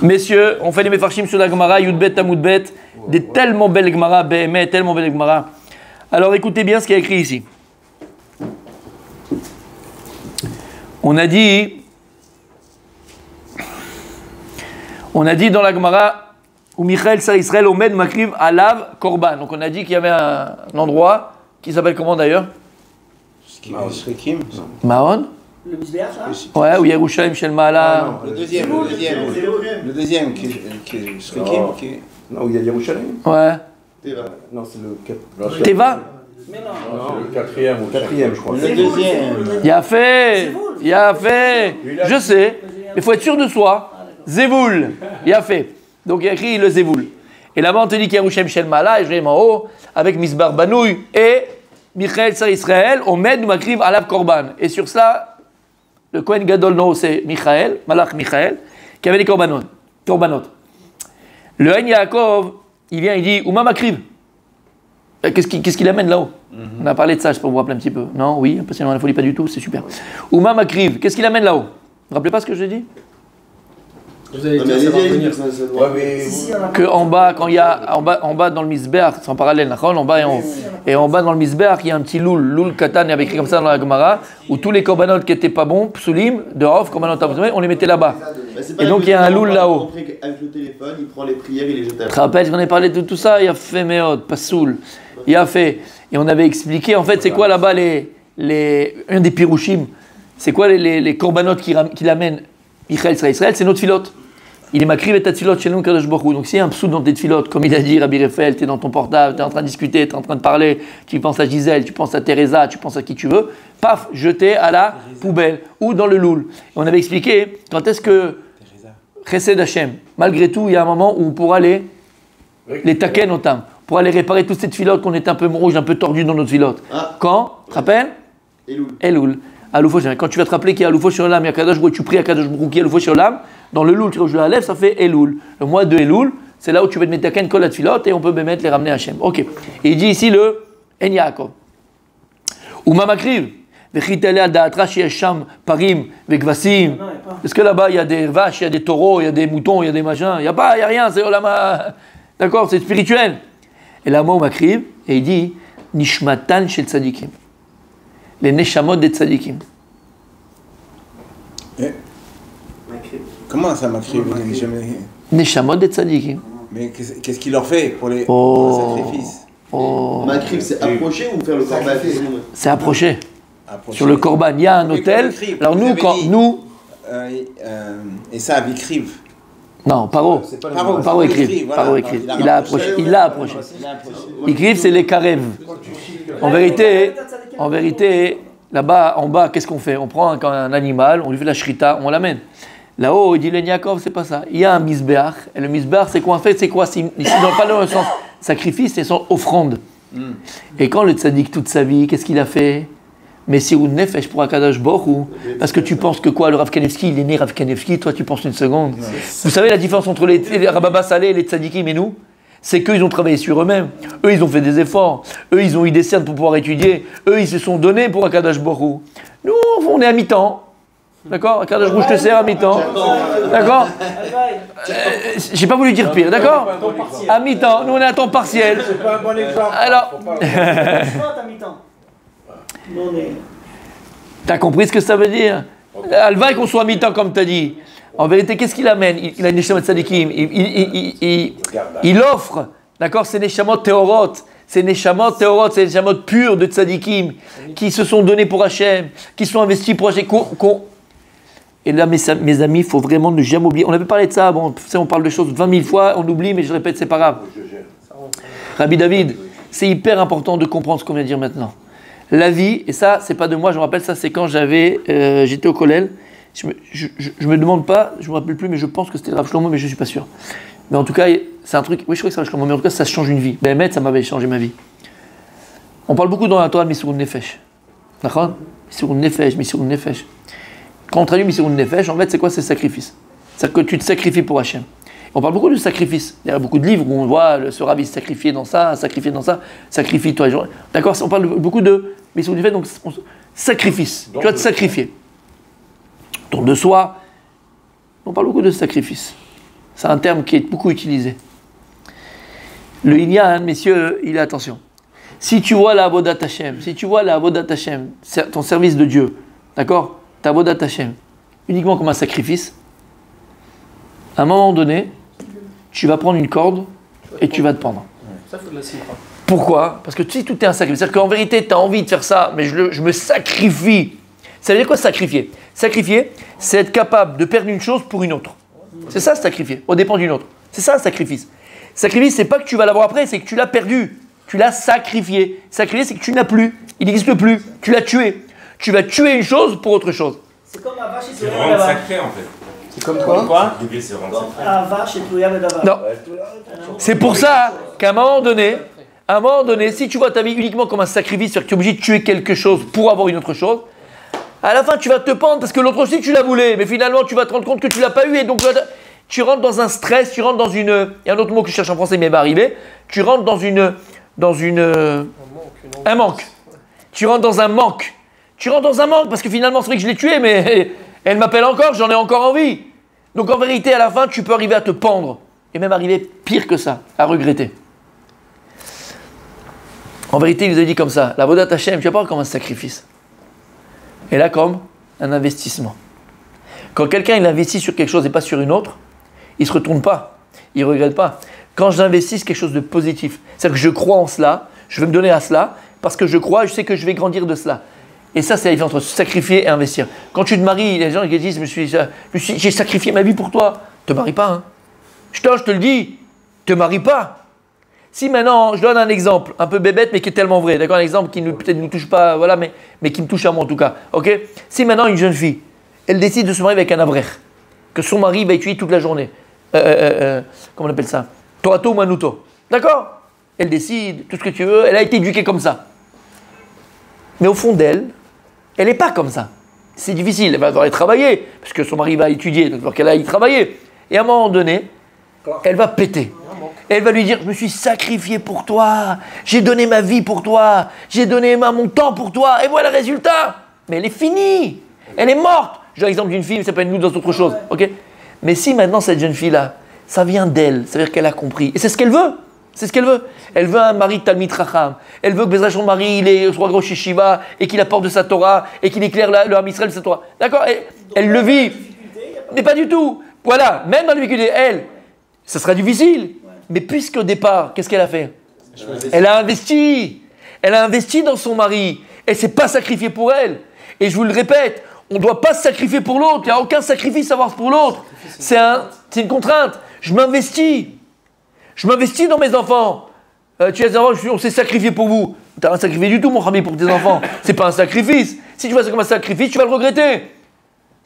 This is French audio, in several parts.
Messieurs, on fait les mefarshim sur la Gemara, Yudbet, Tamoudbet, des tellement belles Gemara, BME, tellement belles Gemara. Alors écoutez bien ce qu'il y a écrit ici. On a dit dans la Gemara, où Michael Sar Israël Omed Makriv Alav Korban. Donc on a dit qu'il y avait un endroit qui s'appelle comment d'ailleurs? Mahon. Le Misbéach, là? Ouais, ou Yerushalayim Shel Maala. Le deuxième qui est Shrikim. Non, il y a Yerushalayim. Ouais. Non, c'est le Teva. Mais non. Non, le quatrième, je crois. Le deuxième. Il a fait. Je sais. Mais il faut être sûr de soi. Zévoul. Il a fait. Donc il a écrit le Zévoul. Et là-bas on te dit qu'il y a Yerushalayim Shel Maala, et je vais en haut, avec Misbar Banouy et Michael Sar Israël, Omed ou Makriv Alav Korban. Et sur ça, le Kohen Gadol, non, c'est Michael, Malach Michael, qui avait les korbanot. Le Hein Yaakov, il vient, il dit, Ouma Makriv. Qu'est-ce qu'il amène là-haut? On a parlé de ça, je peux vous rappeler un petit peu. Non, oui, impatiemment la folie, pas du tout, c'est super. Ouma Makriv, qu'est-ce qu'il amène là-haut? Vous vous rappelez pas ce que j'ai dit? Vous allez dire, ça va revenir. Que en bas, quand il y a en bas dans le misbeach, c'est en parallèle, en bas et en haut. Et en bas dans le misbeach, il y a un petit loul katan, il y avait écrit comme ça dans la Gemara, où tous les korbanot qui étaient pas bons, psulim, de off, korbanot on les mettait là-bas. Et donc il y a un loul là-haut. Avec le téléphone, il prend les prières, il les jette à la. Tu te rappelles, j'en ai parlé de tout ça, il a fait meod, pas soul. Il a fait. Et on avait expliqué, en fait, c'est quoi là-bas un des pirouchim, c'est quoi les korbanot qui l'amènent Michael Sar Israël, c'est notre filote. Il est makriv et tatfilot chez nous Kadosh Baruch Hu. Donc s'il y a un psou dans tes tfilotes, comme il a dit Rabbi Raphaël, tu es dans ton portable, tu es en train de discuter, tu es en train de parler, tu penses à Gisèle, tu penses à Teresa, tu penses à qui tu veux, paf, jeté à la poubelle ou dans le loul. Et on avait expliqué quand est-ce que Chesed Hashem, malgré tout, il y a un moment où on pourra les taken otam, pour aller réparer toutes ces tfilotes qu'on est un peu rouge, un peu tordu dans notre tfilote. Quand, tu te rappelles? Elul. Quand tu vas te rappeler qu'il y a Aloufo Sholam, il y a Kadosh Baruch Hu, tu pries à Kadosh Baruch Hu, il y a Aloufo Sholam, dans le Loul, tu rajoutes la lèvre, ça fait Elul. Le mois de Elul, c'est là où tu vas te mettre ta ken kol la tfilot et on peut mettre les ramener à Hachem. Ok. Et il dit ici le En Yaakov. Ouma Makriv, vechitele al da'atra sheyesham parim vekvasim. Est-ce que là-bas il y a des vaches, il y a des taureaux, il y a des moutons, il y a des machins? Il n'y a rien, c'est Olama. D'accord, c'est spirituel. Et là, moi, Makriv, et il dit Nishmatan shel tzadikim. Les neshamot des tzadikim. Comment ça Makriv? Neshamot des tzadikim. Mais qu'est-ce qu'il leur fait pour les sacrifices? Makriv, c'est approcher ou faire le corban? C'est approcher. Sur le korban, il y a un hôtel. Alors nous, et ça, Vikriv. Non, Paro écrive. Il a approché. Ikriv, c'est les karev. En vérité, là-bas, en bas, qu'est-ce qu'on fait? On prend un animal, on lui fait la shrita, on l'amène. Là-haut, il dit le Yaakov, c'est pas ça. Il y a un misbeach. Et le misbeach, c'est quoi? En fait, c'est quoi? Ici, pas dans le sens sacrifice, c'est son offrande. Et quand le tzaddik, toute sa vie, qu'est-ce qu'il a fait? Mais si ou nefesh pour Akadosh Baruch Hu, parce que tu penses que quoi? Le Rav Kanevski, il est né Rav Kanevski, toi tu penses une seconde. Vous savez la différence entre les Rababa Saleh et les tzaddikim et nous? C'est qu'eux, ils ont travaillé sur eux-mêmes. Eux, ils ont fait des efforts. Eux, ils ont eu des cernes pour pouvoir étudier. Eux, ils se sont donnés pour Akadosh Baruch Hu. Nous, on est à mi-temps. D'accord? Akadosh Baruch Hu, je te sers à mi-temps. D'accord? J'ai pas voulu dire pire, d'accord? À mi-temps. Nous, on est à temps partiel. C'est pas un bon exemple. Alors. T'as compris ce que ça veut dire? Alvaï qu'on soit à mi-temps comme t'as dit. En vérité, qu'est-ce qu'il amène? Il a une neshamot tzadikim. Il offre, d'accord, ces neshamot théorot, ces neshamot purs de tzadikim qui se sont donnés pour Hachem, qui sont investis pour Hachem. Et là, mes amis, il faut vraiment ne jamais oublier. On avait parlé de ça, bon, on parle de choses 20 000 fois, on oublie, mais je répète, c'est pas grave. Rabbi David, c'est hyper important de comprendre ce qu'on vient de dire maintenant. La vie, et ça, c'est pas de moi, je me rappelle, ça, c'est quand j'étais au collège. Je me demande pas, je me rappelle plus, mais je pense que c'était le Rav Shlomo, mais je suis pas sûr. Mais en tout cas, c'est un truc, oui, je crois que c'est Rav Shlomo, mais en tout cas, ça change une vie. Ben, ça m'avait changé ma vie. On parle beaucoup dans la Torah de Misirun Nefesh. D'accord? Misirun Nefesh. Quand on traduit Misirun Nefesh, en fait, c'est quoi? C'est sacrifice. C'est-à-dire que tu te sacrifies pour Hachem. On parle beaucoup de sacrifice. Il y a beaucoup de livres où on voit ce rabbi sacrifier dans ça, sacrifie-toi. D'accord? On parle beaucoup de Misirun Nefesh, donc sacrifice. Tu vas te sacrifier. Don de soi, on parle beaucoup de sacrifice. C'est un terme qui est beaucoup utilisé. Le Inyan, messieurs, il est attention. Si tu vois la Avodat Hashem, ton service de Dieu, d'accord, ta Avodat Hashem, uniquement comme un sacrifice, à un moment donné, tu vas prendre une corde et tu vas te pendre. Ça, faut de la simcha. Pourquoi? Parce que si tout est un sacrifice, c'est-à-dire qu'en vérité, tu as envie de faire ça, mais je me sacrifie. Ça veut dire quoi sacrifier? Sacrifier, c'est être capable de perdre une chose pour une autre. C'est ça, sacrifier, au dépend d'une autre. C'est ça, un sacrifice. Sacrifice, c'est pas que tu vas l'avoir après, c'est que tu l'as perdu. Tu l'as sacrifié. Sacrifier, c'est que tu n'as plus. Il n'existe plus. Tu l'as tué. Tu vas tuer une chose pour autre chose. C'est comme la vache et C'est rendre sacré en fait. C'est comme quoi? C'est rendre Comme sacré. la vache et Touya Vedava. Non. C'est pour ça qu'à un moment donné, si tu vois ta vie uniquement comme un sacrifice, c'est-à-dire que tu es obligé de tuer quelque chose pour avoir une autre chose, à la fin tu vas te pendre parce que l'autre aussi tu l'as voulu, mais finalement tu vas te rendre compte que tu l'as pas eu et donc tu rentres dans un stress, tu rentres dans une... Il y a un autre mot que je cherche en français mais il va arriver. Tu rentres un manque. Tu rentres dans un manque. Tu rentres dans un manque parce que finalement c'est vrai que je l'ai tué mais elle m'appelle encore, j'en ai encore envie. Donc en vérité à la fin tu peux arriver à te pendre et même arriver pire que ça, à regretter. En vérité, il nous a dit comme ça, la Avodat Hashem, tu vas pas comme un sacrifice. Et là, comme un investissement. Quand quelqu'un il investit sur quelque chose et pas sur une autre, il ne se retourne pas, il ne regrette pas. Quand j'investis quelque chose de positif, c'est-à-dire que je crois en cela, je veux me donner à cela, parce que je crois, je sais que je vais grandir de cela. Et ça, c'est la différence entre sacrifier et investir. Quand tu te maries, les gens qui disent, j'ai sacrifié ma vie pour toi. Ne te marie pas, hein. Je te le dis, te marie pas. Si maintenant, je donne un exemple, un peu bébête, mais qui est tellement vrai, d'accord, un exemple qui peut-être ne nous touche pas, voilà, mais qui me touche à moi en tout cas, ok. Si maintenant une jeune fille, elle décide de se marier avec un avrech, que son mari va étudier toute la journée, comment on appelle ça, Torato ou Manuto, d'accord. Elle décide, tout ce que tu veux, elle a été éduquée comme ça. Mais au fond d'elle, elle n'est pas comme ça. C'est difficile, elle va devoir aller travailler, parce que son mari va étudier, donc il va qu'elle aille travailler. Et à un moment donné, elle va péter. Elle va lui dire, je me suis sacrifié pour toi, j'ai donné ma vie pour toi, j'ai donné mon temps pour toi, et voilà le résultat. Mais elle est finie, elle est morte. Je donne l'exemple d'une fille, mais ça peut être nous dans autre chose. Okay. Mais si maintenant cette jeune fille-là, ça vient d'elle, ça veut dire qu'elle a compris. Et c'est ce qu'elle veut. C'est ce qu'elle veut. Elle veut un mari Talmid Racham. Elle veut que Bezrat son mari, il soit gros Yeshiva et qu'il apporte de sa Torah et qu'il éclaire le Ham Israël de sa Torah. D'accord. Elle le vit. Mais pas du tout. Voilà. Même dans la difficulté, elle, ça sera difficile. Mais puisqu'au départ, qu'est-ce qu'elle a fait? Elle a investi. Elle a investi dans son mari. Elle ne s'est pas sacrifiée pour elle. Et je vous le répète, on ne doit pas se sacrifier pour l'autre. Il n'y a aucun sacrifice à avoir pour l'autre. C'est une contrainte. Je m'investis. Je m'investis dans mes enfants. Tu as des enfants, on s'est sacrifié pour vous. Tu n'as rien sacrifié du tout, mon ami, pour tes enfants. C'est pas un sacrifice. Si tu vois ça comme un sacrifice, tu vas le regretter.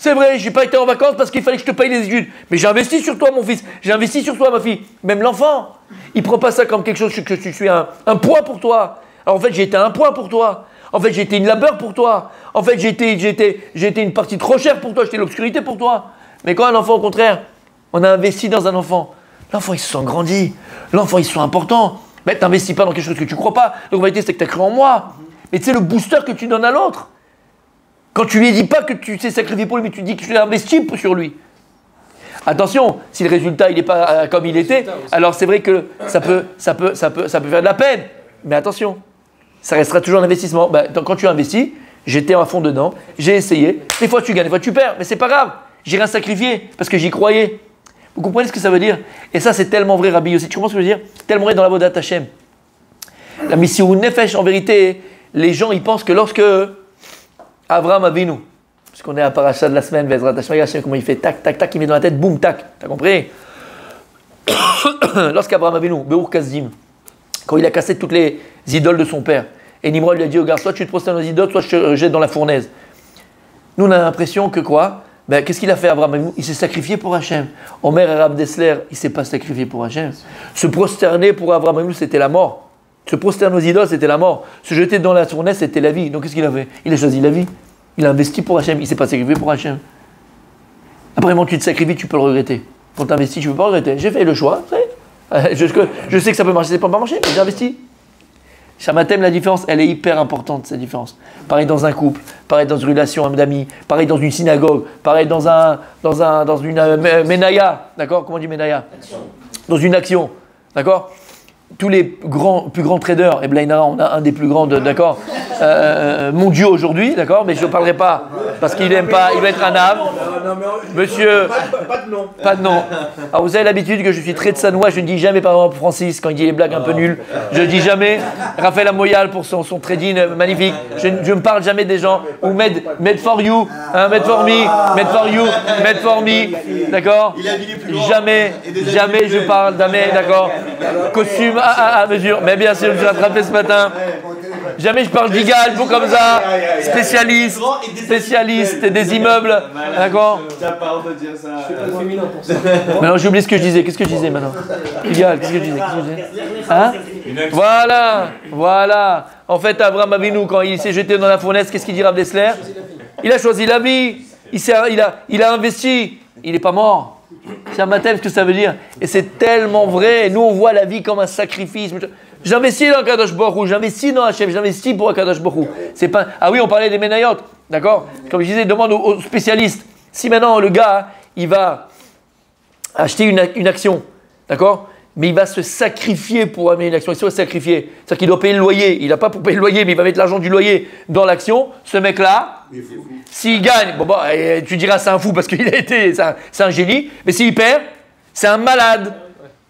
C'est vrai, j'ai pas été en vacances parce qu'il fallait que je te paye les études. Mais j'ai investi sur toi, mon fils. J'ai investi sur toi, ma fille. Même l'enfant, il prend pas ça comme quelque chose que je suis un poids pour toi. Alors en fait, j'ai été un poids pour toi. En fait, j'ai été une labeur pour toi. En fait, j'ai été une partie trop chère pour toi. J'étais l'obscurité pour toi. Mais quand un enfant, au contraire, on a investi dans un enfant, l'enfant, il se sent grandi. L'enfant, il se sent important. Mais tu n'investis pas dans quelque chose que tu ne crois pas. Donc, en réalité, c'est que tu as cru en moi. Mais c'est le booster que tu donnes à l'autre. Quand tu lui dis pas que tu t'es sacrifié pour lui, mais tu dis que tu l'as investi sur lui. Attention, si le résultat il n'est pas comme il était, alors c'est vrai que ça peut faire de la peine. Mais attention, ça restera toujours un investissement. Quand tu investis, j'étais à fond dedans, j'ai essayé. Des fois tu gagnes, des fois tu perds, mais c'est pas grave. J'ai rien sacrifié parce que j'y croyais. Vous comprenez ce que ça veut dire? Et ça c'est tellement vrai, Rabbi Yossi. Tu comprends ce que je veux dire? Tellement vrai dans la Avodat Hashem. La mission Nefesh, en vérité, les gens ils pensent que lorsque Avraham Avinu, parce qu'on est à Parasha de la semaine, Bezrat Hashem, comment il fait tac, tac, tac, il met dans la tête, boum, tac, t'as compris? Lorsqu'Avraham Avinu, Beur Kazim, quand il a cassé toutes les idoles de son père, et Nimrod lui a dit au gars, soit tu te prosternes aux idoles, soit je te jette dans la fournaise. Nous on a l'impression que quoi? Qu'est-ce qu'il a fait Avraham Avinu? Il s'est sacrifié pour Hachem. Omer et Rav Dessler, il ne s'est pas sacrifié pour Hachem. Se prosterner pour Avraham Avinu, c'était la mort. Se prosterner aux idoles, c'était la mort. Se jeter dans la fournaise, c'était la vie. Donc qu'est-ce qu'il a fait? Il a choisi la vie. Il a investi pour Hachem. Il ne s'est pas sacrifié pour Hachem. Après, quand tu te sacrifies, tu peux le regretter. Quand tu investis, tu ne peux pas le regretter. J'ai fait le choix. Je sais que ça peut marcher, ça ne peut pas marcher, mais j'ai investi. Shamatem, la différence, elle est hyper importante, cette différence. Pareil dans un couple, pareil dans une relation d'amis, pareil dans une synagogue, pareil dans une ménaya, d'accord? Comment on dit ménaya? Dans une action, d'accord? Tous les plus grands traders, et Blainara, on a un des plus grands, d'accord, mondiaux aujourd'hui, d'accord, mais je ne parlerai pas parce qu'il n'aime pas, il va être un âme. Monsieur, pas de nom. Alors vous avez l'habitude que je suis très de sanois, je ne dis jamais par exemple Francis quand il dit les blagues un peu nulles, je ne dis jamais Raphaël Amoyal pour son trading magnifique, je ne parle jamais des gens, ou made for you, hein, made for me, d'accord, jamais je parle d'amé, d'accord, costume à mesure, mais bien sûr je l'ai attrapé ce matin. Jamais je parle d'Igal, pour comme ça, spécialiste des immeubles, d'accord? Maintenant j'ai oublié ce que je disais, qu'est-ce que je disais maintenant? Igal, qu'est-ce que je disais? Hein? Voilà. En fait, Abraham Avinu, quand il s'est jeté dans la fournaise, qu'est-ce qu'il dit Rav Dessler? Il a choisi la vie, il a investi, il n'est pas mort. C'est un baptême, ce que ça veut dire. Et c'est tellement vrai. Nous, on voit la vie comme un sacrifice. J'investis dans Kadosh Baruch Hu, j'investis dans Hachem, j'investis pour Kadosh Baruch Hu. C'est pas... Ah oui, on parlait des Ménayot, d'accord? Comme je disais, demande aux spécialistes. Si maintenant le gars, il va acheter une action, d'accord? Mais il va se sacrifier pour amener une action. Il va se sacrifier. C'est-à-dire qu'il doit payer le loyer. Il n'a pas pour payer le loyer, mais il va mettre l'argent du loyer dans l'action. Ce mec-là, s'il gagne, tu diras c'est un fou parce qu'il a été, c'est un génie. Mais s'il perd, c'est un malade.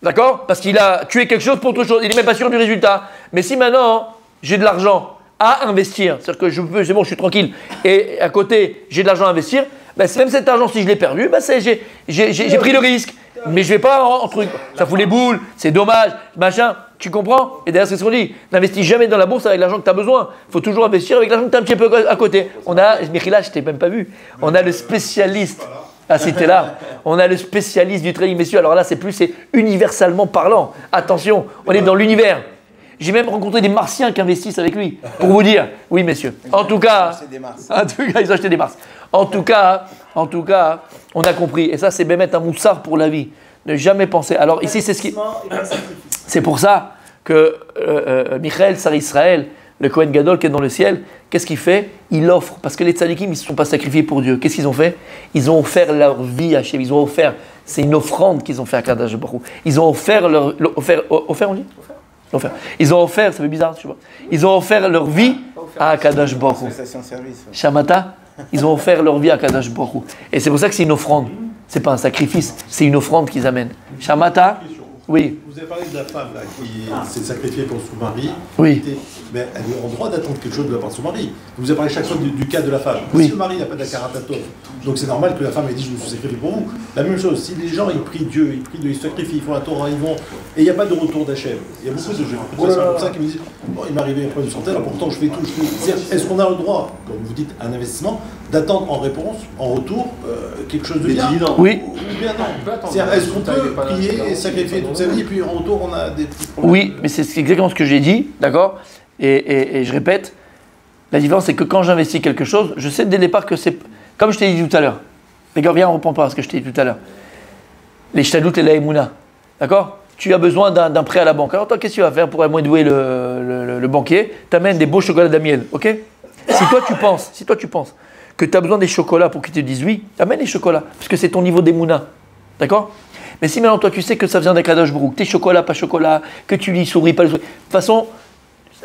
D'accord? Parce qu'il a tué quelque chose pour autre chose. Il n'est même pas sûr du résultat. Mais si maintenant, j'ai de l'argent à investir, c'est-à-dire que c'est bon, je suis tranquille, et à côté, j'ai de l'argent à investir, même cet argent, si je l'ai perdu, j'ai pris le risque. Mais je ne vais pas en truc. Ça fout les boules, c'est dommage, machin. Tu comprends? Et derrière, c'est ce qu'on dit. N'investis jamais dans la bourse avec l'argent que tu as besoin. Il faut toujours investir avec l'argent que tu as un petit peu à côté. On a, Michila, je ne t'ai même pas vu. On a le spécialiste. Ah, si tu es là. On a le spécialiste du trading, messieurs. Alors là, c'est universellement parlant. Attention, on est dans l'univers. J'ai même rencontré des Martiens qui investissent avec lui. Pour vous dire. Oui, messieurs. En tout cas, ils ont acheté des Mars. En tout cas, on a compris. Et ça, c'est Bémet un moussard pour la vie. Ne jamais penser. Alors ici, c'est ce qui... C'est pour ça que Michael, Sar Israël, le Kohen Gadol qui est dans le ciel, qu'est-ce qu'il fait? Il offre. Parce que les tzadikim, ils ne se sont pas sacrifiés pour Dieu. Qu'est-ce qu'ils ont fait? Ils ont offert leur vie à Hachem. Ils ont offert. C'est une offrande qu'ils ont fait à Kadosh Baruch Hu. Ils ont offert offert, on dit? Offert. Ils ont offert, ça fait bizarre, tu vois. Ils ont offert leur vie à Kadosh Baruch Hu. Shamata, ils ont offert leur vie à Kadosh Baruch Hu. Et c'est pour ça que c'est une offrande. C'est pas un sacrifice, c'est une offrande qu'ils amènent. Shamata, oui. Vous avez parlé de la femme là, qui s'est sacrifiée pour son mari. Oui. Mais elle est en droit d'attendre quelque chose de la part de son mari. Vous avez parlé chaque fois du cas de la femme. Oui. Si le mari n'a pas d'akaratatov, donc c'est normal que la femme ait dit je me suis sacrifié pour vous. La même chose, si les gens ils prient Dieu, ils se sacrifient, ils font la Torah, ils vont, et il n'y a pas de retour d'Hachem. Il y a beaucoup de gens comme ça qui me disent bon, il m'est arrivé un problème de santé, alors pourtant je fais tout. Est-ce qu'on a le droit, comme vous dites, un investissement, d'attendre en réponse, en retour, quelque chose de bien? Oui. Ou bien non. Est-ce qu'on peut prier et sacrifier toute sa vie, et puis en retour on a des petits problèmes? Oui, mais c'est exactement ce que j'ai dit, d'accord? Et je répète, la différence c'est que quand j'investis quelque chose, je sais dès le départ que c'est... Comme je t'ai dit tout à l'heure, les gars, viens, on reprend pas ce que je t'ai dit tout à l'heure. Les shtadout et la émouna, d'accord? Tu as besoin d'un prêt à la banque. Alors toi, qu'est-ce que tu vas faire pour amadouer le banquier? Tu amènes des beaux chocolats d'amiel, ok? Si toi tu penses que tu as besoin des chocolats pour qu'ils te disent oui, amène les chocolats, parce que c'est ton niveau d'émouna, d'accord? Mais si maintenant toi tu sais que ça vient d'un Kadosh Baruch Hu, tes chocolats, pas chocolat, que tu lui souris, pas le souris, de toute façon,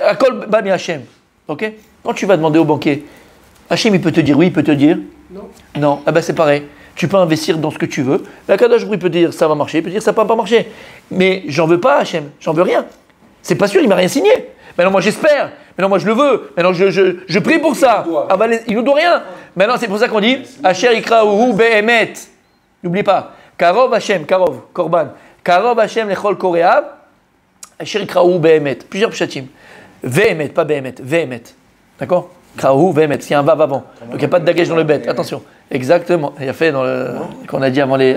Akol Bami Hachem, ok? Quand tu vas demander au banquier, Hachem il peut te dire oui, il peut te dire non. Ah ben c'est pareil. Tu peux investir dans ce que tu veux. La Kadosh Baruch Hu peut te dire ça va marcher, il peut te dire ça va pas marcher. Mais j'en veux pas Hachem, j'en veux rien. C'est pas sûr, il m'a rien signé. Maintenant moi j'espère. Maintenant moi je le veux. Maintenant je prie pour ça. Ah ben il nous doit rien. Maintenant c'est pour ça qu'on dit Asher Ikraouhu Behemet. N'oublie pas. Karov Hachem, Karov, Korban. Karov Hachem Lechol Koreav. Asher Ikraouhu Behemet. Plusieurs pshatim. Vehemet, pas Behemet, Vehemet. D'accord? Kraou, Vehemet, il y a un vav avant. Donc il n'y a pas de dagesh dans le bet. Attention. Exactement. Il y a fait dans le. Qu'on a dit avant les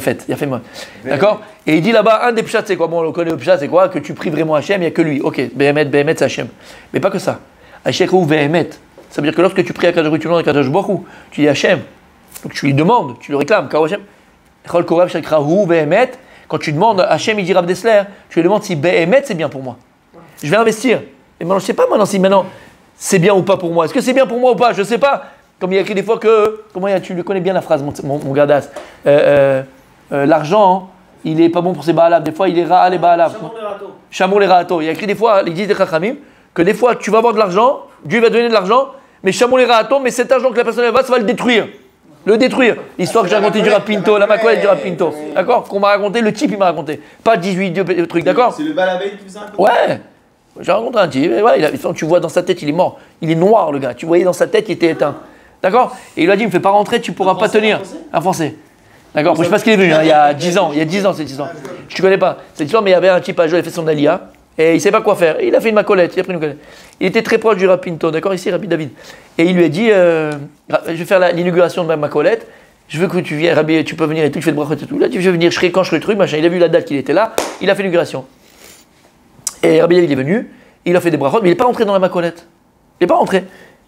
fêtes. Il y a fait moi. D'accord? Et il dit là-bas, un des pshats, c'est quoi? Bon, on connaît le pshat, c'est quoi? Que tu pries vraiment Hachem, il n'y a que lui. Ok, Behemet, c'est Hachem. Mais pas que ça. Asher Kraou, Vehemet. Ça veut dire que lorsque tu pries à Kadosh Baruch Hu, tu demandes à Kadosh Baruch Hu, tu dis Hachem. Donc tu lui demandes, tu le réclames. Kraou Hachem. Chol Korav, Kraou, Vehemet. Quand tu demandes Hachem, il dit Rav Dessler, tu lui demandes si Behemet c'est bien pour moi. je vais investir. Et maintenant, je ne sais pas maintenant si maintenant c'est bien ou pas pour moi. Est-ce que c'est bien pour moi ou pas? Je ne sais pas. Comme il y a écrit des fois que, tu le connais bien la phrase, mon gardas. L'argent, il n'est pas bon pour ses ba'alav. Des fois, il est ra'a les ba'alav. Chamour les ra'ato. Il y a écrit des fois, les disent des chachamim, que des fois, tu vas avoir de l'argent, Dieu va te donner de l'argent, mais chamour les ra'ato, mais cet argent que la personne va, ça va le détruire. L'histoire que j'ai racontée du Rapinto, la macolette du Rapinto. D'accord? Qu'on m'a raconté, le type il m'a raconté. Pas 18 trucs, d'accord? C'est le balabé qui faisait un peu. Ouais. J'ai rencontré un type, et voilà, tu vois dans sa tête, il est mort. Il est noir le gars. Tu voyais dans sa tête, il était éteint. D'accord? Et il lui a dit, me fais pas rentrer, tu pourras pas tenir. Un Français. D'accord? Je sais pas ce qu'il est venu, hein, il y a 10 ans. Il y a 10 ans cette histoire. Je te connais pas cette histoire, mais il y avait un type à Joe, il a fait son alia. Et il ne savait pas quoi faire. Et il a fait une macolette, il a pris une macolette. Il était très proche du Rapinto, d'accord? Ici, Rabbi David. Et il lui a dit, je vais faire l'inauguration de ma macolette. Je veux que tu viennes, Rabbi, tu peux venir et tout, tu fais le brachot et tout. Là, tu veux venir, quand je ferai le truc, machin. Il a vu la date qu'il était là, il a fait l'inauguration. Et Rabbi David est venu, il a fait des brachot, mais il n'est pas rentré dans la macolette. Il n'est pas rentré.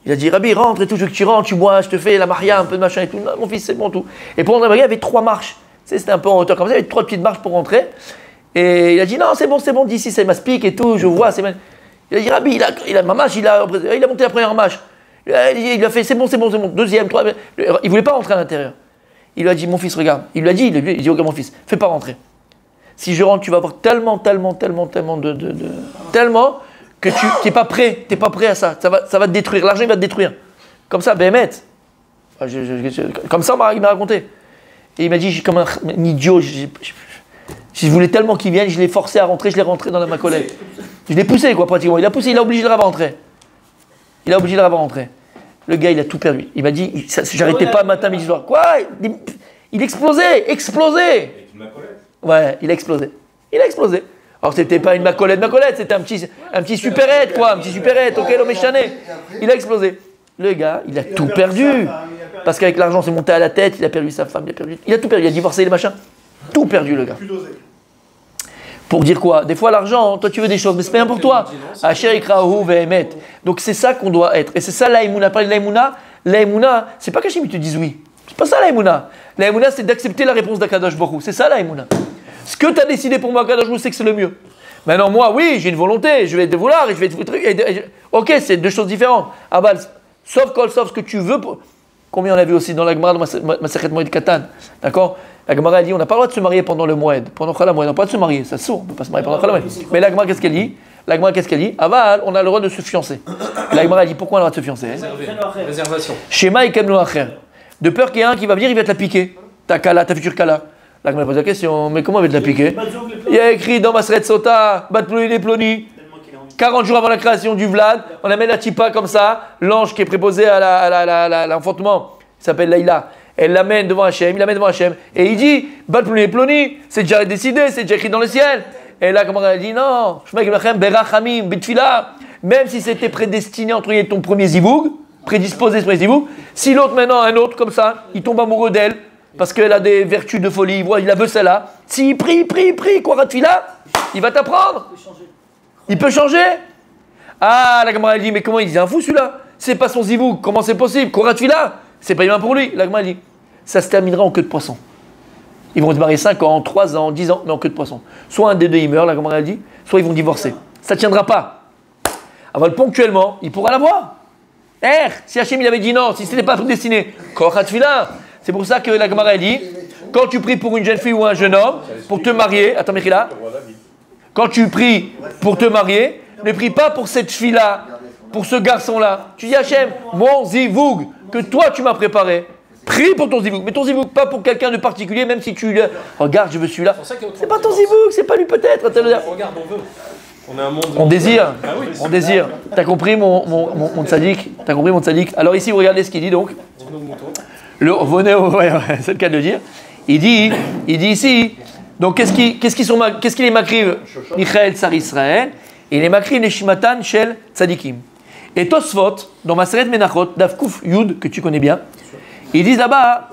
Il a dit, Rabbi, rentre et tout, je veux que tu rentres, tu bois, je te fais la maria, un peu de machin et tout. Non, mon fils, c'est bon, tout. Et pour rentrer dans la maria, il y avait 3 marches. Tu sais, c'était un peu en hauteur comme ça, il y avait 3 petites marches pour rentrer. Et il a dit, non, c'est bon, d'ici, c'est ma spique et tout, je vois, c'est mal. Il a dit, Rabbi, il a ma marche, il a monté la première marche. Il a fait, c'est bon, deuxième, troisième. Il voulait pas rentrer à l'intérieur. Il lui a dit, mon fils, regarde. Il lui a dit, il dit, regarde mon fils, fais pas rentrer. Si je rentre, tu vas avoir tellement que tu n'es pas prêt, à ça. Ça va te détruire. L'argent, il va te détruire. Comme ça, Béhémet. Comme ça, il m'a raconté. Et il m'a dit, comme un idiot, je voulais tellement qu'il vienne, je l'ai forcé à rentrer, je l'ai rentré dans ma collègue. Je l'ai poussé, quoi, pratiquement. Il a poussé, il a obligé de le rentrer. Le gars, il a tout perdu. Il m'a dit, j'arrêtais pas matin, midi, soir. Quoi? Il explosait. Ouais, il a explosé. Alors, c'était pas une macolette, c'était un petit supérette, quoi. Un petit supérette, ok, l'homme est chané. Il a explosé. Le gars, il a tout perdu. Parce qu'avec l'argent, c'est monté à la tête, il a perdu sa femme, il a tout perdu. Il a divorcé les machins. Tout perdu, le gars. Pour dire quoi? Des fois, l'argent, toi, tu veux des choses, mais c'est pas bien pour toi. Asher ikrahu ve'emet. Donc, c'est ça qu'on doit être. Et c'est ça l'aïmouna. Parler de l'aïmouna. L'aïmouna, c'est pas qu'Hachem, ils te disent oui. C'est pas ça l'aïmouna. L'aïmouna, c'est d'accepter la réponse d'Akadosh Baruch Hu. C'est ça l'aïmouna. Ce que tu as décidé pour moi, Akadosh Baruch Hu, c'est que c'est le mieux. Maintenant, moi, oui, j'ai une volonté, je vais te vouloir et je vais te foutre. Ok, c'est 2 choses différentes. Abal, sauf ce que tu veux. Combien on a vu aussi dans la Gemara, dans ma secrète Moed Katan. D'accord? La Gemara, elle dit, on n'a pas le droit de se marier pendant le Moed. Pendant Khala Moed, on n'a pas le droit de se marier. Ça se saoule, on ne peut pas se marier pendant Khala Moed. Mais la Gemara, qu'est-ce qu'elle dit? Aval, on a le droit de se fiancer. La Gemara, elle dit, pourquoi on a le droit de se fiancer? Réservation. Schéma et Kemno Acher. De peur qu'il y ait un qui va venir, il va te la piquer. Ta future Kala. La Gemara pose la question, mais comment il va te la piquer? Il y a écrit dans Masret Sota, Bat Ploni des Ploni. 40 jours avant la création du Vlad, on amène la Tchipa comme ça, l'ange qui est préposé à l'enfantement, il s'appelle Laïla. Elle l'amène devant Hachem, et il dit, Bat Ploni et Ploni, c'est déjà décidé, c'est déjà écrit dans le ciel. Et là, comment elle dit, non, même si c'était prédestiné entre ton premier zivoug, prédisposé ce premier zivoug, si l'autre maintenant, un autre comme ça, il tombe amoureux d'elle, parce qu'elle a des vertus de folie, il la veut celle-là, s'il prie, quoi, Tfila, il va t'apprendre. Il peut changer? Ah, la Gemara elle dit, mais comment il dit un fou celui-là? C'est pas son zivouk, comment c'est possible? Korat Fila, c'est pas humain pour lui. La Gemara dit, ça se terminera en queue de poisson. Ils vont se marier 5 ans, 3 ans, 10 ans, mais en queue de poisson. Soit un des deux il meurt, la Gemara elle dit, soit ils vont divorcer. Ça ne tiendra pas. Alors ponctuellement, il pourra l'avoir. Si Hachem il avait dit non, si ce n'était pas prédestiné, Korat Fila. C'est pour ça que la Gemara elle dit, quand tu pries pour une jeune fille ou un jeune homme, pour te marier, attends, Mechila. Quand tu pries pour te marier, ne prie pas pour cette fille-là, pour ce garçon-là. Tu dis Hachem, mon zivoug, que toi tu m'as préparé. Prie pour ton zivoug, mais ton zivoug pas pour quelqu'un de particulier, même si tu le regarde, je veux celui-là. C'est pas ton zivoug, c'est pas lui peut-être. Regarde, on veut. On a un monde. On désire. Ah oui, on désire. T'as compris mon tzaddik? T'as compris mon tzaddik? Alors ici, vous regardez ce qu'il dit donc. Ouais, c'est le cas de le dire. Il dit ici. Donc, qu'est-ce qu'il est makriv? Michael Tsar Israël. Et il est makriv Neshimatan Shel Tzadikim. Et Tosfot, dans Maseret Menachot, Davkouf Yud, que tu connais bien, ils disent là-bas,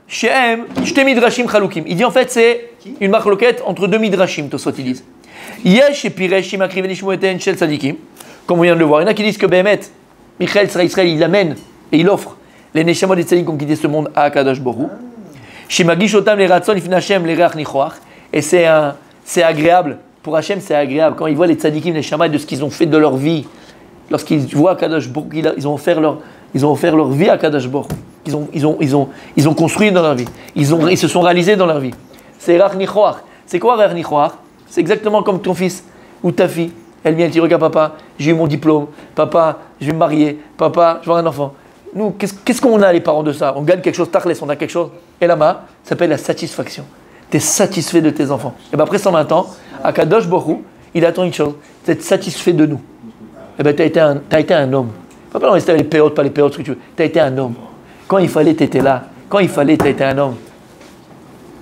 Shehem, Shte Midrashim Chalukim. Il dit en fait, c'est une marloquette entre 2 Midrashim, Tosfot, ils disent. Yesh et Piresh, Makriv Neshimoten Shel Tzadikim. Comme on vient de le voir. Il y en a qui disent que Béhémet, Michael Tsar Israël, il amène et il offre les Neshamot des Tzadikim qui ont quitté ce monde à Akadosh Baruch Hu. Shemagish Otam les Ratson, Ifnachem, les Reach Nichoach. Et c'est agréable pour Hachem, c'est agréable. Quand ils voient les tzadikim, les shammai, de ce qu'ils ont fait de leur vie, lorsqu'ils voient Kadosh Baruch Hu, ils ont offert leur vie à Kadosh Baruch Hu. Ils ont construit dans leur vie. Ils se sont réalisés dans leur vie. C'est Rach Nichoach. C'est quoi Rach Nichoach? C'est exactement comme ton fils ou ta fille. Elle vient, elle dit, regarde papa, j'ai eu mon diplôme. Papa, je vais me marier. Papa, je vais avoir un enfant. Nous, qu'est-ce qu'on a les parents de ça? On gagne quelque chose, tachles, on a quelque chose. Et là-bas, ça s'appelle la satisfaction. Tu es satisfait de tes enfants. Et bien après 120 ans, à Kadosh Baruch Hu, il attend une chose, c'est d'être satisfait de nous. Et bien tu as été un homme. Pas non, c'était les péotes, pas les péotes, ce que tu veux. Tu as été un homme. Quand il fallait, tu étais là. Quand il fallait, tu as été un homme.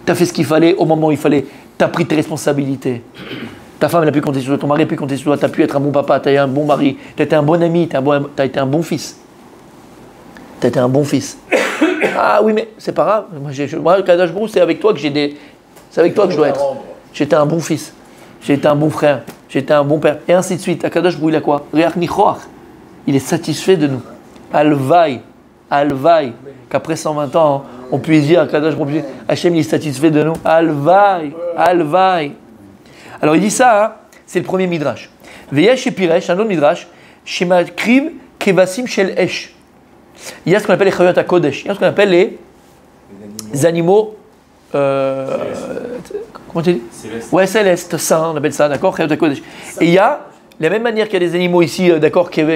Tu as fait ce qu'il fallait au moment où il fallait. Tu as pris tes responsabilités. Ta femme, elle a pu compter sur toi, ton mari a pu compter sur toi, tu as pu être un bon papa, tu as été un bon mari, tu as été un bon ami, tu as été un bon fils. Tu as été un bon fils. Ah oui, mais c'est pas grave. Moi, Kadosh Baruch Hu, c'est avec toi que c'est avec toi que je dois être. J'étais un bon fils, j'ai été un bon frère, j'ai été un bon père, et ainsi de suite. À Kadosh Baruch Hu, il a quoi? Reach Nichoach. Il est satisfait de nous. Alvaï, qu'après 120 ans, on puisse dire à Kadosh Baruch Hu, Hachem, il est satisfait de nous. Alvaï. Alors il dit ça, hein, c'est le premier midrash. Veyesh et Piresh, un autre midrash, Shema Kriv Kevasim Shel Esh. Il y a ce qu'on appelle les Chayot HaKodesh, il y a ce qu'on appelle les animaux. Comment tu dis? Céleste. Ouais, céleste, saint, on appelle ça, d'accord? Chayot HaKodesh. Et il y a, de la même manière qu'il y a des animaux ici, d'accord, Keves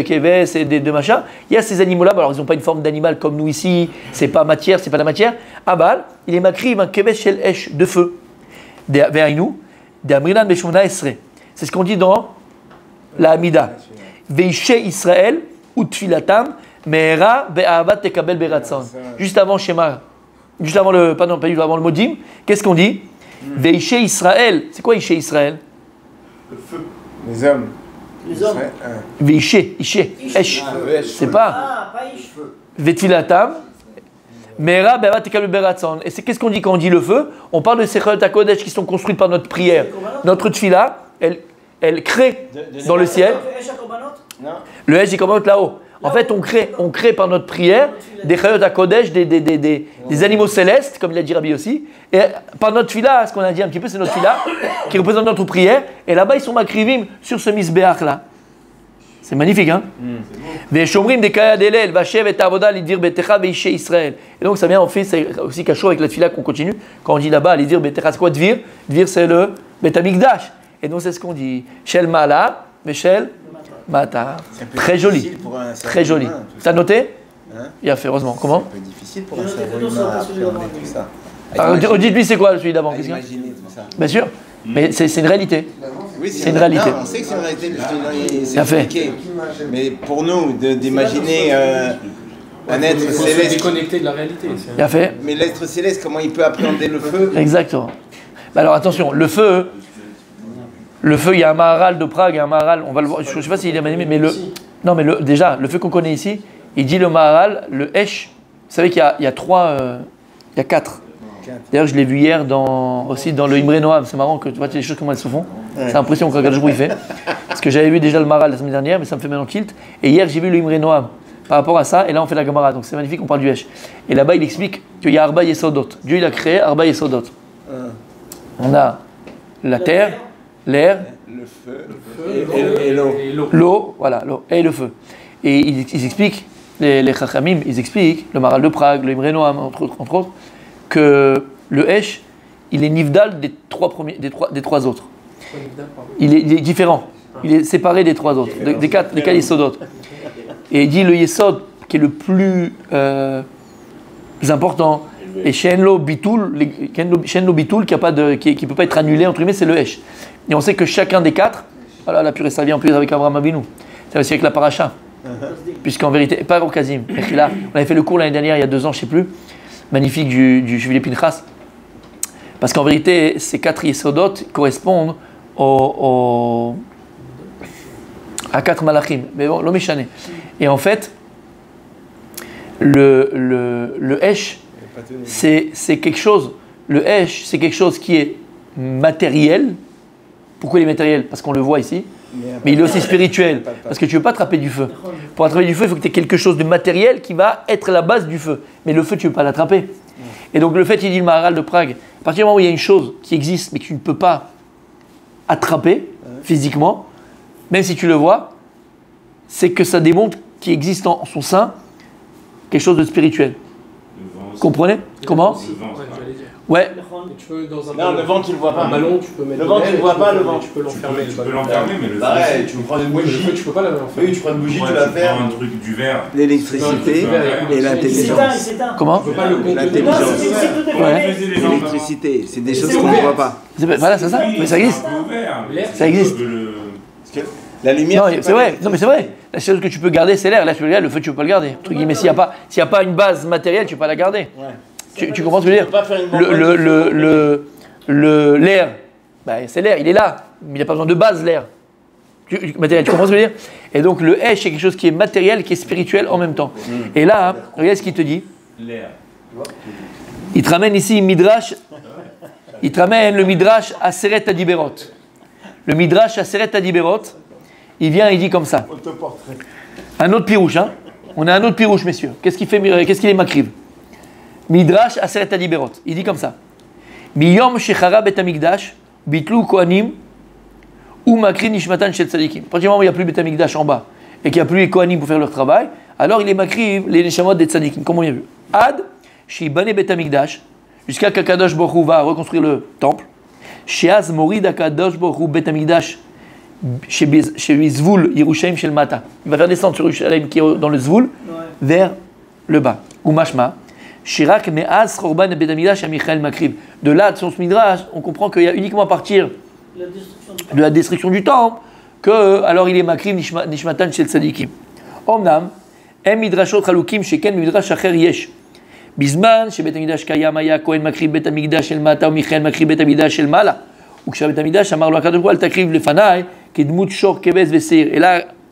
et des machins, il y a ces animaux-là, alors ils n'ont pas une forme d'animal comme nous ici, c'est pas matière, c'est pas la matière. Abal, il est makriv un Keves Shel Esh, de feu. Ve'ainu. C'est ce qu'on dit dans la Hamida. Veishe Israël ou Tfilatam Me'era be'ahavat tekabel beratson. Juste avant Shema, juste avant le, pardon, pas juste avant le Modim, qu'est-ce qu'on dit? Veishe Israël. C'est quoi Ishe Israël? Le feu. Les hommes. Les hommes. Veishe, Esh. C'est pas. Ah, pas Ish. Vetfilatam. Me'era be'ahavat tekabel beratson. Et c'est qu'est-ce qu'on dit quand on dit le feu? On parle de ces Chayot HaKodesh qui sont construites par notre prière. Notre tfila, elle crée dans le ciel. Le Esh et Korbanot là-haut. En fait, on crée par notre prière des Chayot HaKodesh, des animaux célestes, comme il a dit Rabbi aussi. Et par notre tfila, ce qu'on a dit un petit peu, c'est notre tfila qui représente notre prière. Et là-bas, ils sont makrivim sur ce misbéach là. C'est magnifique, hein? Ve'shomrim dekayad elel, vashev et avoda lidir betecha veishe Israël. Et donc ça vient, on fait, c'est aussi cachot avec la tfila qu'on continue. Quand on dit là-bas, lidir betecha, c'est quoi dvir? Dvir, c'est le betamikdash. Et donc c'est ce qu'on dit. Shel mala, veshel mata. Très joli. Très joli. T'as noté? Il a fait, heureusement. Comment? C'est un peu difficile pour un cerveau humain à appréhender tout ça. Alors, dites-lui c'est quoi celui d'avant? Imaginer tout ça. Bien sûr. Mais c'est une réalité. Oui, c'est une réalité. Non, on sait que c'est une réalité, parce que c'est Bien fait. compliqué. Mais pour nous, d'imaginer un être C'est céleste. déconnecté de la réalité. Il a fait. Mais l'être céleste, comment il peut appréhender le feu? Exactement. Alors attention, le feu, il y a un Maharal de Prague, un Maharal, on va le voir, je ne sais pas s'il est animé, mais déjà, le feu qu'on connaît ici, il dit le Maharal, le Esh, vous savez qu'il y a quatre. D'ailleurs, je l'ai vu hier aussi dans le Imre Noam, c'est marrant que tu vois les choses comment elles se font. C'est impressionnant quand Kadosh Baruch Hu il fait. Parce que j'avais vu déjà le Maharal la semaine dernière, mais ça me fait maintenant tilt. Et hier, j'ai vu le Imre Noam par rapport à ça, et là on fait la Gemara, donc c'est magnifique, on parle du Esh. Et là-bas, il explique qu'il y a Arba Yesodot. Dieu, il a créé Arba Yesodot. On a la terre, l'air, le feu et l'eau. L'eau, voilà, l'eau et le feu. Et ils expliquent, les Chachamim, ils expliquent, le Maharal de Prague, le Imre Noam, entre autres, que le Esh, il est nivdal des trois autres. Il est différent. Il est séparé des trois autres, des quatre Yesodot. Et il dit le Yesod, qui est le plus important, et Shenlo Bitoul, qui ne peut pas être annulé, entre guillemets, c'est le Esh. Et on sait que chacun des quatre, voilà, la purée, ça vient en plus avec Abraham Avinu, c'est aussi avec la paracha. Puisqu'en vérité, pas au Kazim, on avait fait le cours l'année dernière, il y a 2 ans, je ne sais plus, magnifique du Jubilé Pinchas. Parce qu'en vérité, ces 4 Yesodot correspondent à 4 Malachim. Mais bon, l'homme est chané. Et en fait, le Esh, c'est quelque chose. Le Esh, c'est quelque chose qui est matériel. Pourquoi il est matériel? Parce qu'on le voit ici. Mais il est aussi spirituel. Parce que tu ne veux pas attraper du feu. Pour attraper du feu, il faut que tu aies quelque chose de matériel qui va être la base du feu. Mais le feu, tu ne veux pas l'attraper. Et donc le fait, il dit le Maharal de Prague, à partir du moment où il y a une chose qui existe, mais que tu ne peux pas attraper physiquement, même si tu le vois, c'est que ça démontre qu'il existe en son sein quelque chose de spirituel. Vous comprenez? Comment? Ouais. Tu peux, dans un Non, le ventre, tu le vois pas. Un ballon, tu peux mettre Le ventre, tu le vois pas, le ventre. Tu peux l'enfermer. Tu peux l'enfermer, mais le Pareil, tu prends une Oui, mais le bougie. feu, tu peux pas l'enfermer. Oui, tu prends une bougie, Ouais, tu la tu fermes. prends un truc du verre. L'électricité et Il l'intelligence. s'éteint, il s'éteint. Comment? Tu peux pas le contenir. L'intelligence. Non, c'est tout est Ouais. fermé. L'électricité, c'est des choses C'est qu'on ne ouvert. voit pas. Voilà, c'est ça. Mais ça existe. Ça existe. La lumière, Non, c'est vrai. Non, mais c'est vrai. La seule chose que tu peux garder, c'est l'air. Là, tu peux le garder. Le feu, tu peux pas le garder. Entre guillemets, s'il y a pas une base matérielle, tu peux pas la garder. Tu comprends ce que je veux dire? peux pas faire une L'air, bah, c'est l'air, il est là, mais il n'a pas besoin de base, l'air. Matériel, tu comprends ce que je veux dire? Et donc le hesh, c'est quelque chose qui est matériel, qui est spirituel en même temps. Et là, regarde ce qu'il te dit. L'air. Il te ramène ici Midrash, il te ramène le Midrash Aseret Adiberot. Le Midrash Aseret Adiberot, il vient, il dit comme ça. Un autre pirouche, hein? On a un autre pirouche, messieurs. Qu'est-ce qu'il est makriv? Midrash Aseret Adiberot. Il dit comme ça. Miyom shechara bet hamikdash bitlu kohanim ou makri nishmatan shel tzadikim. À partir du moment où il n'y a plus bet hamikdash en bas et qu'il n'y a plus les kohanim pour faire leur travail, alors il est makri les neshamot des tzadikim, comme on a vu. Ad shibane bet hamikdash, jusqu'à qu'Akadosh Baruch Hu va reconstruire le temple. Sheaz morid Akadosh Baruch Hu bet hamikdash chez Zvul Yerushalayim shel mata. Il va faire descendre sur Yerushalayim qui est dans le Zvul vers le bas. Ou mashma. Shirak me'az chorban bet hamikdash Michael makriv. De là, de son midrash, on comprend qu'il y a uniquement à partir de la destruction du temple que alors il est makriv nishmatan shel tzadikim. Omnam em midrashot chalukim sheken midrash acher yesh. Bizman shebet hamikdash kayam haya kohen makriv bet hamikdash shel mata ou Michael makriv bet hamikdash shel mala. ou כשבית המקדש אמר לו הקדוש ברוך הוא אל תקריב לפניי כדמות שור כבש ושעיר, אלא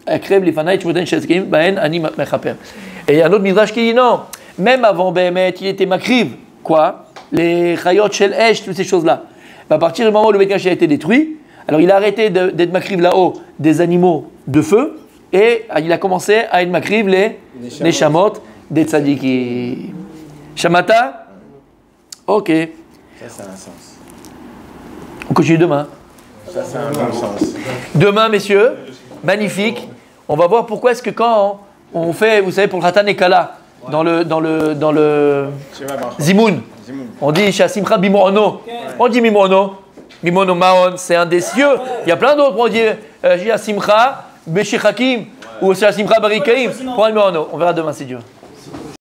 אקרב לפניי את שמותיהן של הזקנים בהן אני מכפר. Et il y a un autre midrash qui dit non, même avant Béhémet, il était makriv, quoi, les chayot shel esh, toutes ces choses-là. À partir du moment où le Beth Amikdash a été détruit, alors il a arrêté d'être makriv là-haut des animaux de feu et il a commencé à être makriv les neshamot des tzadikim. Shamata? Ok. Ça, ça a un sens. On continue demain. Ça, c'est un bon sens. Demain, messieurs, magnifique. On va voir pourquoi est-ce que quand on fait, vous savez, pour le Khatan et Kala, dans le Zimoun, on dit Shasimcha Bimono. On dit Mimono. Mimono Maon, c'est un des cieux. Il y a plein d'autres. On dit Shasimcha Beshechakim ou Shasimcha Barikaim. On verra demain, si Dieu.